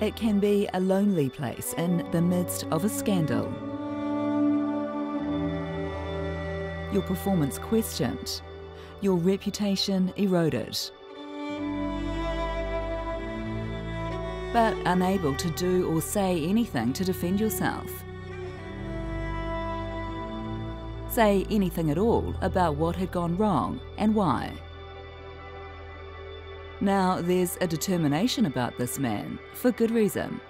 It can be a lonely place in the midst of a scandal. Your performance questioned, your reputation eroded. But unable to do or say anything to defend yourself. Say anything at all about what had gone wrong and why. Now there's a determination about this man, for good reason.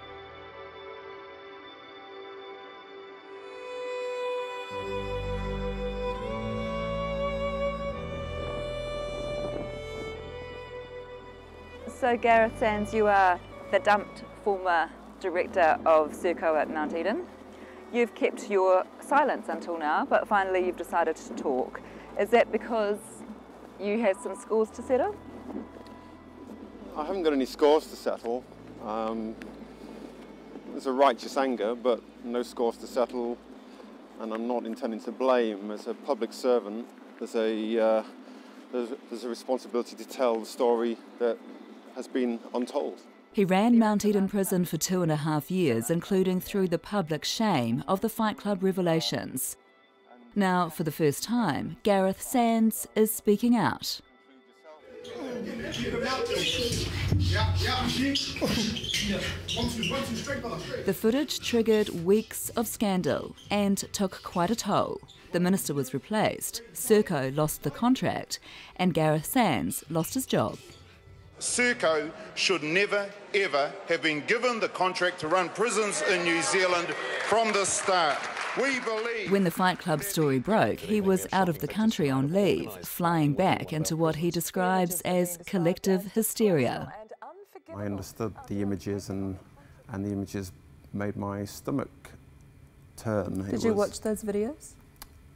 So Gareth Sands, you are the dumped former director of Serco at Mount Eden. You've kept your silence until now, but finally you've decided to talk. Is that because you have some scores to settle? I haven't got any scores to settle. There's a righteous anger, but no scores to settle, and I'm not intending to blame. As a public servant, there's a responsibility to tell the story that has been untold. He ran Mount Eden Prison for 2.5 years, including through the public shame of the Fight Club revelations. Now, for the first time, Gareth Sands is speaking out. The footage triggered weeks of scandal and took quite a toll. The minister was replaced, Serco lost the contract, and Gareth Sands lost his job. Serco should never, ever have been given the contract to run prisons in New Zealand from the start. We believe... When the Fight Club story broke, he was out of the country on leave, flying back into what he describes as collective hysteria. I understood the images, and the images made my stomach turn. Did you watch those videos?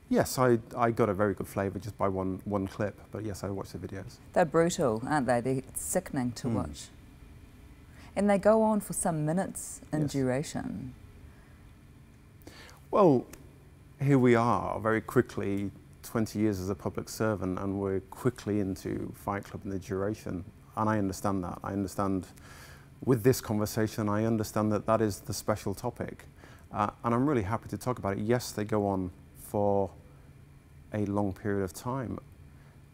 Yes, I got a very good flavour just by one clip, but yes, I watched the videos. They're brutal, aren't they? They're sickening to watch. And they go on for some minutes in duration. Well, here we are, very quickly, 20 years as a public servant, and we're quickly into Fight Club and the duration. And I understand that. I understand with this conversation, I understand that that is the special topic. And I'm really happy to talk about it. Yes, they go on for a long period of time.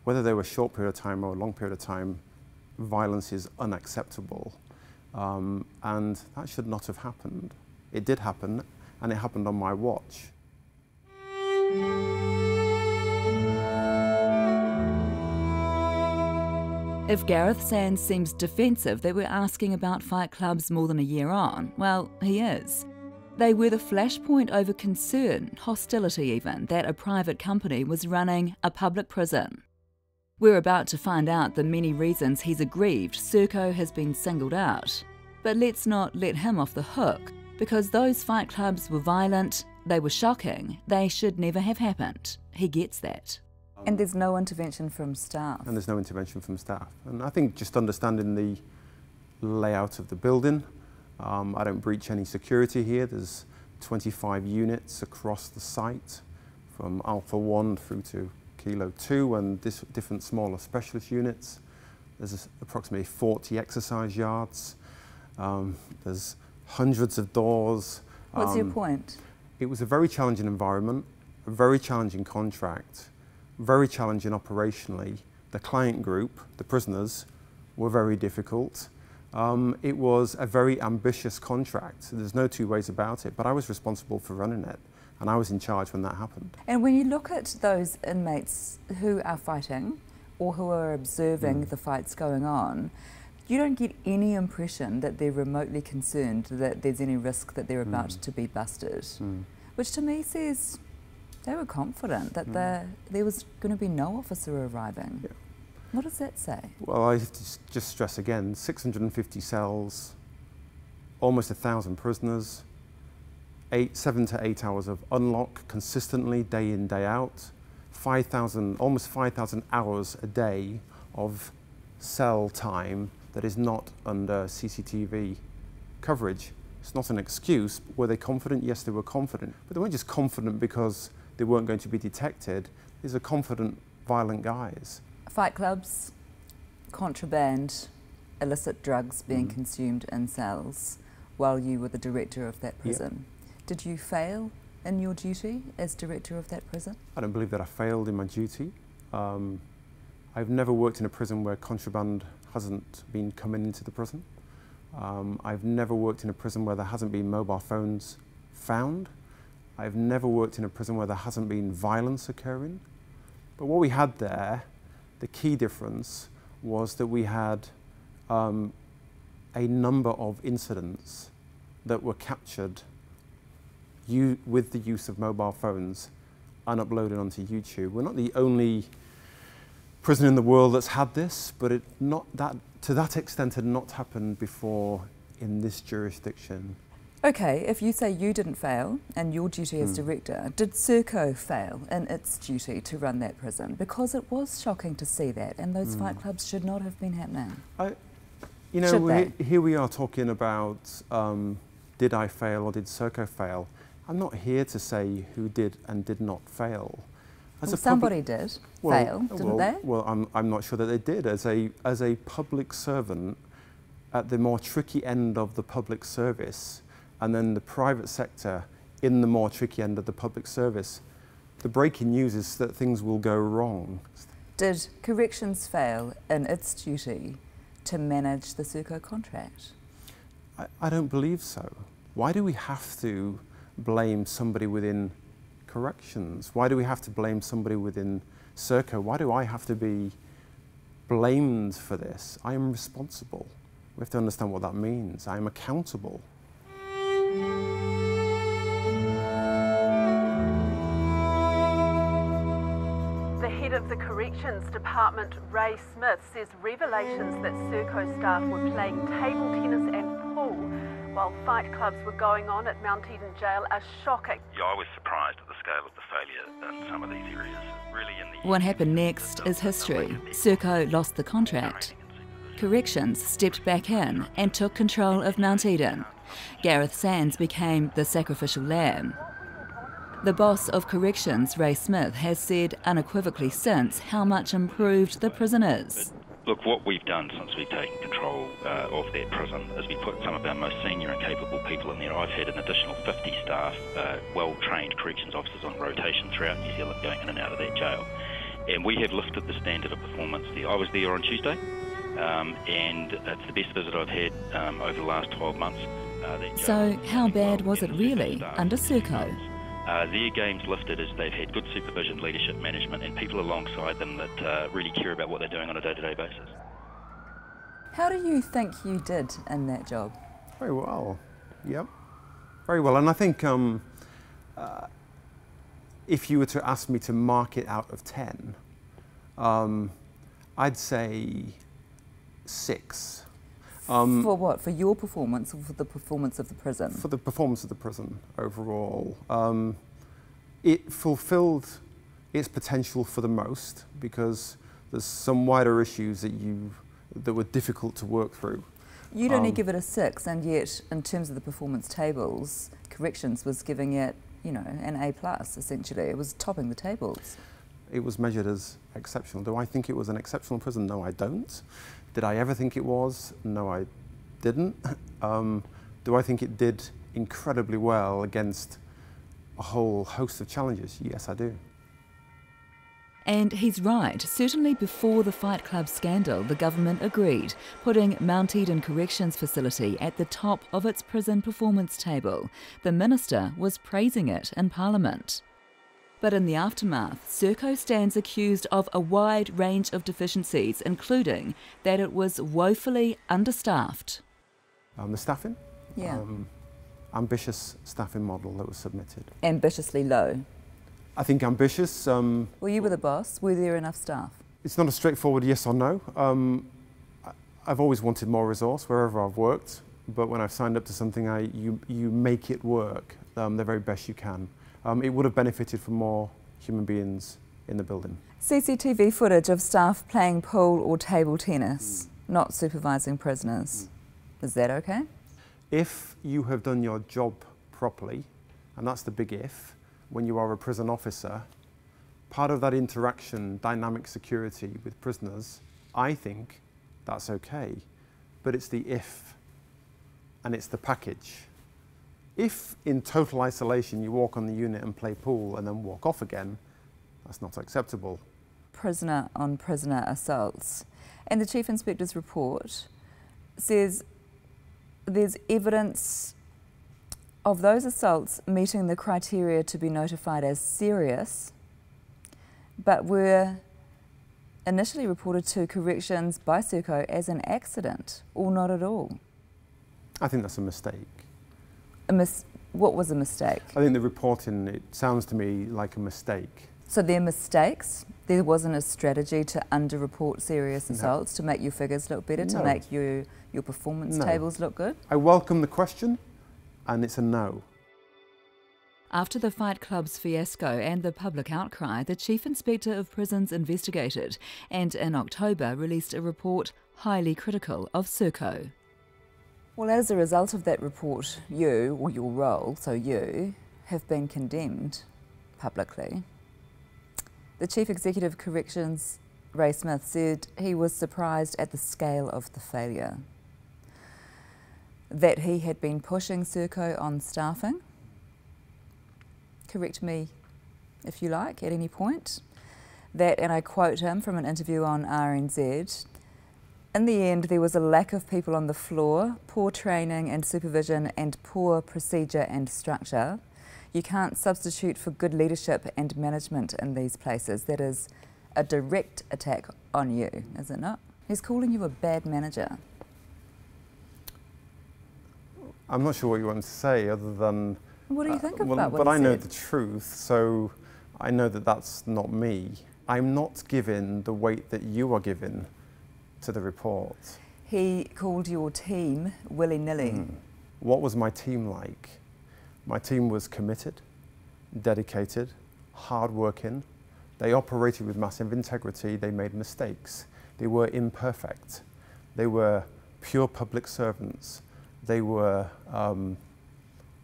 Whether they were a short period of time or a long period of time, violence is unacceptable. And that should not have happened. It did happen, and it happened on my watch. If Gareth Sands seems defensive that we're asking about fight clubs more than a year on, well, he is. They were the flashpoint over concern, hostility even, that a private company was running a public prison. We're about to find out the many reasons he's aggrieved Serco has been singled out. But let's not let him off the hook, because those fight clubs were violent, they were shocking, they should never have happened. He gets that. And there's no intervention from staff. And there's no intervention from staff. And I think just understanding the layout of the building, I don't breach any security here. There's 25 units across the site, from Alpha 1 through to Kilo 2, and different smaller specialist units. There's approximately 40 exercise yards. There's hundreds of doors. What's your point? It was a very challenging environment, a very challenging contract, very challenging operationally. The client group, the prisoners, were very difficult. It was a very ambitious contract. There's no two ways about it, but I was responsible for running it, and I was in charge when that happened. And when you look at those inmates who are fighting or who are observing the fights going on, you don't get any impression that they're remotely concerned that there's any risk that they're about to be busted, which to me says they were confident that there was going to be no officer arriving. Yeah. What does that say? Well, I just stress again, 650 cells, almost 1,000 prisoners, 7 to 8 hours of unlock consistently, day in, day out, almost 5,000 hours a day of cell time that is not under CCTV coverage. It's not an excuse. Were they confident? Yes, they were confident. But they weren't just confident because they weren't going to be detected. These are confident, violent guys. Fight clubs, contraband, illicit drugs being consumed in cells. while you were the director of that prison. Did you fail in your duty as director of that prison? I don't believe that I failed in my duty. I've never worked in a prison where contraband hasn't been coming into the prison. I've never worked in a prison where there hasn't been mobile phones found. I've never worked in a prison where there hasn't been violence occurring. But what we had there, the key difference, was that we had a number of incidents that were captured with the use of mobile phones and uploaded onto YouTube. We're not the only prison in the world that's had this, but to that extent had not happened before in this jurisdiction. Okay, if you say you didn't fail in your duty as director, did Serco fail in its duty to run that prison? Because it was shocking to see that, and those fight clubs should not have been happening. Here we are talking about did I fail or did Serco fail? I'm not here to say who did and did not fail. Well, somebody did fail, didn't they? Well, I'm not sure that they did. As a public servant at the more tricky end of the public service, and then the private sector in the more tricky end of the public service, the breaking news is that things will go wrong. Did Corrections fail in its duty to manage the Serco contract? I don't believe so. Why do we have to blame somebody within Corrections? Why do we have to blame somebody within Serco? Why do I have to be blamed for this? I am responsible. We have to understand what that means. I am accountable. The head of the Corrections Department, Ray Smith, says revelations that Serco staff were playing table tennis and pool while fight clubs were going on at Mount Eden Jail are shocking. Yeah, I was surprised at the scale of the failure in some of these areas. Really in the what happened next is history. Serco lost the contract. Corrections stepped back in and took control of Mount Eden. Gareth Sands became the sacrificial lamb. The boss of Corrections, Ray Smith, has said unequivocally since how much improved the prison is. Look, what we've done since we've taken control of that prison is we put some of our most senior and capable people in there. I've had an additional 50 staff, well-trained corrections officers on rotation throughout New Zealand going in and out of that jail. And we have lifted the standard of performance there. I was there on Tuesday, and it's the best visit I've had over the last 12 months. So how bad was it really under Serco? Their game's lifted as they've had good supervision, leadership, management, and people alongside them that really care about what they're doing on a day-to-day basis. How do you think you did in that job? Very well, yep, very well. And I think if you were to ask me to mark it out of 10, I'd say 6. For what? For your performance or for the performance of the prison? For the performance of the prison overall. It fulfilled its potential for the most because there's some wider issues that were difficult to work through. You'd only give it a 6, and yet in terms of the performance tables, Corrections was giving it, an A+, essentially. It was topping the tables. It was measured as exceptional. Do I think it was an exceptional prison? No, I don't. Did I ever think it was? No, I didn't. Do I think it did incredibly well against a whole host of challenges? Yes, I do. And he's right. Certainly before the Fight Club scandal, the government agreed, putting Mount Eden Corrections Facility at the top of its prison performance table. The minister was praising it in Parliament. But in the aftermath, Serco stands accused of a wide range of deficiencies, including that it was woefully understaffed. The staffing? Yeah. Ambitious staffing model that was submitted. Ambitiously low. I think ambitious. Well, you were the boss. Were there enough staff? It's not a straightforward yes or no. I've always wanted more resource wherever I've worked, but when I've signed up to something, you make it work the very best you can. It would have benefited from more human beings in the building. CCTV footage of staff playing pool or table tennis, not supervising prisoners. Is that okay? If you have done your job properly, and that's the big if, when you are a prison officer, part of that interaction, dynamic security with prisoners, I think that's okay. But it's the if. and it's the package. If in total isolation you walk on the unit and play pool and then walk off again, that's not acceptable. Prisoner on prisoner assaults. And the Chief Inspector's report says there's evidence of those assaults meeting the criteria to be notified as serious, but were initially reported to corrections by Serco as an accident, or not at all. I think that's a mistake. What was a mistake? I think the reporting, it sounds to me like a mistake. So they're mistakes? There wasn't a strategy to underreport serious assaults, to make your figures look better, to make your performance tables look good? I welcome the question, and it's a no. After the Fight Club's fiasco and the public outcry, the Chief Inspector of Prisons investigated and in October released a report highly critical of Serco. Well, as a result of that report, you, or your role, so you, have been condemned publicly. The Chief Executive of Corrections, Ray Smith, said he was surprised at the scale of the failure. That he had been pushing Serco on staffing. Correct me if you like at any point. That, and I quote him from an interview on RNZ, in the end there was a lack of people on the floor, poor training and supervision and poor procedure and structure. You can't substitute for good leadership and management in these places. That is a direct attack on you, is it not? He's calling you a bad manager. I'm not sure what you want to say other than... What do you think about what he But I know said? the truth, so I know that that's not me. I'm not given the weight that you are given to the report. He called your team willy-nilly. What was my team like? My team was committed, dedicated, hard-working. They operated with massive integrity. They made mistakes. They were imperfect. They were pure public servants. They were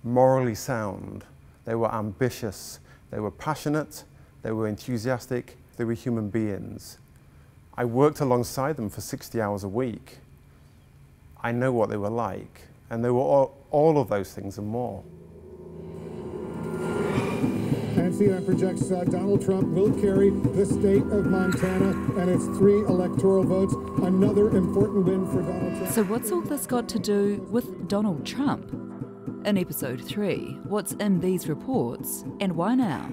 morally sound. They were ambitious. They were passionate. They were enthusiastic. They were human beings. I worked alongside them for 60 hours a week. I know what they were like, and they were all of those things and more. And CNN projects Donald Trump will carry the state of Montana and its 3 electoral votes. Another important win for Donald Trump. So what's all this got to do with Donald Trump? In episode 3, what's in these reports and why now?